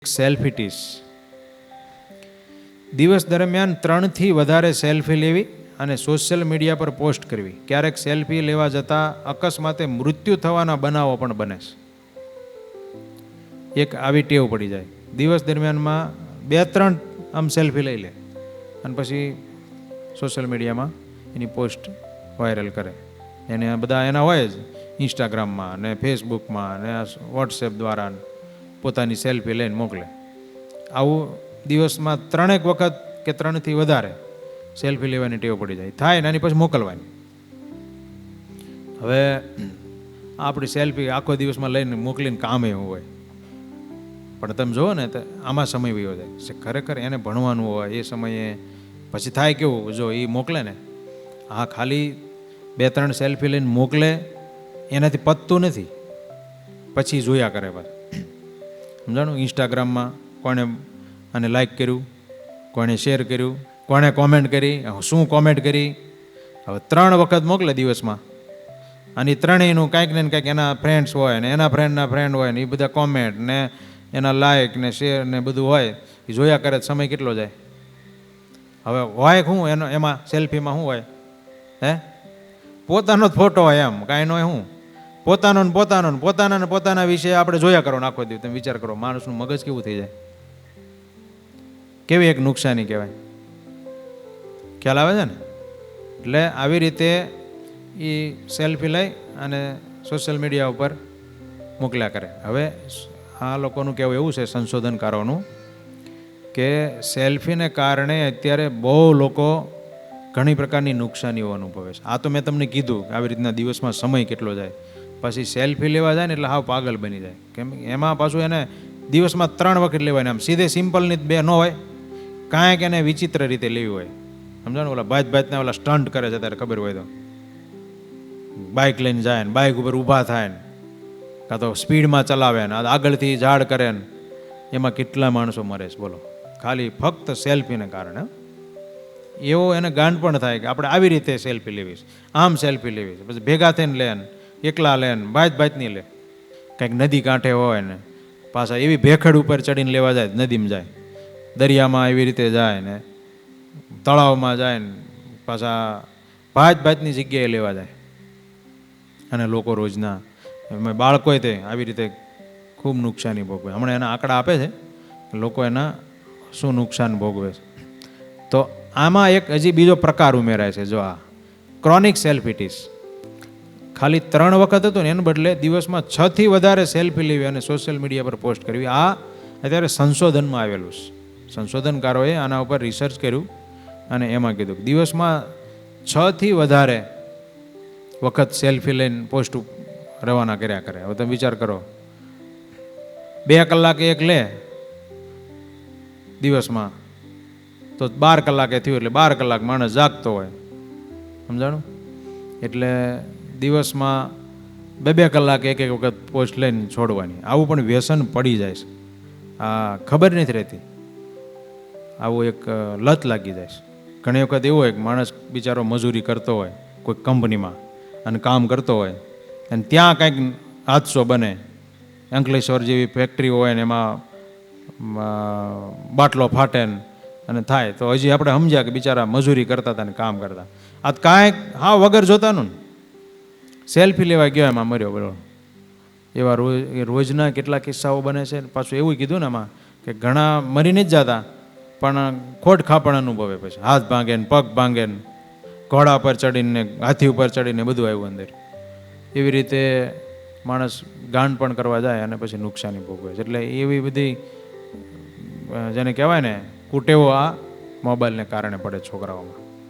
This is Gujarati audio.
સેલ્ફીટીસ દિવસ દરમિયાન 3થી વધારે સેલ્ફી લેવી અને સોશિયલ મીડિયા પર પોસ્ટ કરવી. ક્યારેક સેલ્ફી લેવા જતાં અકસ્માતે મૃત્યુ થવાના બનાવો પણ બને છે. એક આવી ટેવ પડી જાય. દિવસ દરમિયાનમાં 2-3 આમ સેલ્ફી લઈ લે અને પછી સોશિયલ મીડિયામાં એની પોસ્ટ વાયરલ કરે. એને બધા એના હોય જ ઇન્સ્ટાગ્રામમાં ને ફેસબુકમાં ને વોટ્સએપ દ્વારા પોતાની સેલ્ફી લઈને મોકલે. આવું દિવસમાં 3 વખત કે 3થી વધારે સેલ્ફી લેવાની ટેવ પડી જાય. થાય ને એની પછી મોકલવાની. હવે આપણી સેલ્ફી આખો દિવસમાં લઈને મોકલીને કામ એવું હોય, પણ તમે જુઓ ને તો આમાં સમય વયો જાય છે. ખરેખર એને ભણવાનું હોય એ સમયે પછી થાય કેવું, જો એ મોકલે ને, હા ખાલી 2-3 સેલ્ફી લઈને મોકલે એનાથી પતતું નથી, પછી જોયા કરે પાછું. સમજાણું? ઇન્સ્ટાગ્રામમાં કોણે આને લાઈક કર્યું, કોણે શેર કર્યું, કોણે કોમેન્ટ કરી, શું કોમેન્ટ કરી. હવે 3 વખત મોકલે દિવસમાં, અને 3યનું કાંઈક ને કાંઈક એના ફ્રેન્ડ્સ હોય ને એના ફ્રેન્ડના ફ્રેન્ડ હોય ને એ બધા કોમેન્ટ ને એના લાઈક ને શેર ને બધું હોય. એ જોયા કરે સમય કેટલો જાય. હવે હોય શું એનો, એમાં સેલ્ફીમાં શું હોય? પોતાનો જ ફોટો હોય, એમ કાંઈ ન હોય. શું પોતાના વિશે આપણે જોયા કરો આખો દિવસ. તમે વિચાર કરો, માણસનું મગજ કેવું થઈ જાય, કેવી એક નુકસાની કહેવાય. ખ્યાલ આવે છે ને? એટલે આવી રીતે એ સેલ્ફી લઈ અને સોશિયલ મીડિયા ઉપર મોકલ્યા કરે. હવે આ લોકોનું કહેવું એવું છે, સંશોધનકારોનું, કે સેલ્ફીને કારણે અત્યારે બહુ લોકો ઘણી પ્રકારની નુકસાનીઓ અનુભવે છે. આ તો મેં તમને કીધું આવી રીતના દિવસમાં સમય કેટલો જાય. પછી સેલ્ફી લેવા જાય ને એટલે હાવ પાગલ બની જાય. કેમ? એમાં પાછું એને દિવસમાં 3 વખત લેવાય. આમ સીધે સિમ્પલની 2 ન હોય, કાંઈક એને વિચિત્ર રીતે લેવી હોય. સમજાણું? ઓલા ભાતના ઓલા સ્ટન્ટ કરે છે, ત્યારે ખબર હોય તો બાઇક લઈને જાય ને બાઇક ઉપર ઊભા થાય ને, કાં તો સ્પીડમાં ચલાવે ને આગળથી ઝાડ કરે ને, એમાં કેટલા માણસો મરે છે બોલો, ખાલી ફક્ત સેલ્ફીને કારણે. એવો એને ગાંઠ પણ થાય કે આપણે આવી રીતે સેલ્ફી લેવી છે, આમ સેલ્ફી લેવી છે. પછી ભેગા થઈને લે ને, એકલા લે ને, બાતની લે. કંઈક નદી કાંઠે હોય ને પાછા એવી ભેખડ ઉપર ચડીને લેવા જાય, નદીમાં જાય, દરિયામાં એવી રીતે જાય ને, તળાવમાં જાય ને, પાછા ભાતની જગ્યાએ લેવા જાય. અને લોકો રોજના બાળકોએ તે આવી રીતે ખૂબ નુકસાની ભોગવે. હમણાં એના આંકડા આપે છે લોકો એના શું નુકસાન ભોગવે છે. તો આમાં એક હજી બીજો પ્રકાર ઉમેરાય છે. જો આ ક્રોનિક સેલ્ફીટીસ ખાલી 3 વખત હતું ને એને બદલે દિવસમાં 6થી વધારે સેલ્ફી લેવી અને સોશિયલ મીડિયા પર પોસ્ટ કરવી. આ અત્યારે સંશોધનમાં આવેલું છે. સંશોધનકારોએ આના ઉપર રિસર્ચ કર્યું અને એમાં કીધું કે દિવસમાં 6થી વધારે વખત સેલ્ફી લઈને પોસ્ટ રવાના કર્યા કરે. હવે તમે વિચાર કરો, 2 કલાકે એક લે દિવસમાં, તો 12 કલાકે થયું, એટલે 12 કલાક માણસ જાગતો હોય. સમજાણું? એટલે દિવસમાં 2-2 કલાકે એક વખત પોસ્ટ લઈને છોડવાની. આવું પણ વ્યસન પડી જાય છે. આ ખબર નથી રહેતી, આવું એક લત લાગી જાય છે. ઘણી વખત એવું હોય કે માણસ બિચારો મજૂરી કરતો હોય કોઈ કંપનીમાં અને કામ કરતો હોય, અને ત્યાં કંઈક હાદસો બને, અંકલેશ્વર જેવી ફેક્ટરી હોય ને એમાં બાટલો ફાટે અને થાય, તો હજી આપણે સમજ્યા કે બિચારા મજૂરી કરતા હતા ને કામ કરતા. આ કાંઈક હા વગર જોતાનું સેલ્ફી લેવા ગયો એમાં મર્યો બરોબર. એવા રોજના કેટલા કિસ્સાઓ બને છે. પાછું એવું કીધું ને એમાં કે ઘણા મરી નથી જતા, પણ ખોટ ખાપણ અનુભવે. પછી હાથ ભાંગે ને, પગ ભાંગે ને, ઘોડા પર ચડીને, હાથી ઉપર ચડીને બધું આવ્યું અંદર. એવી રીતે માણસ ગાંઠ પણ કરવા જાય અને પછી નુકસાની ભોગવે છે. એટલે એવી બધી જેને કહેવાય ને કુટેવો આ મોબાઈલને કારણે પડે છોકરાઓમાં.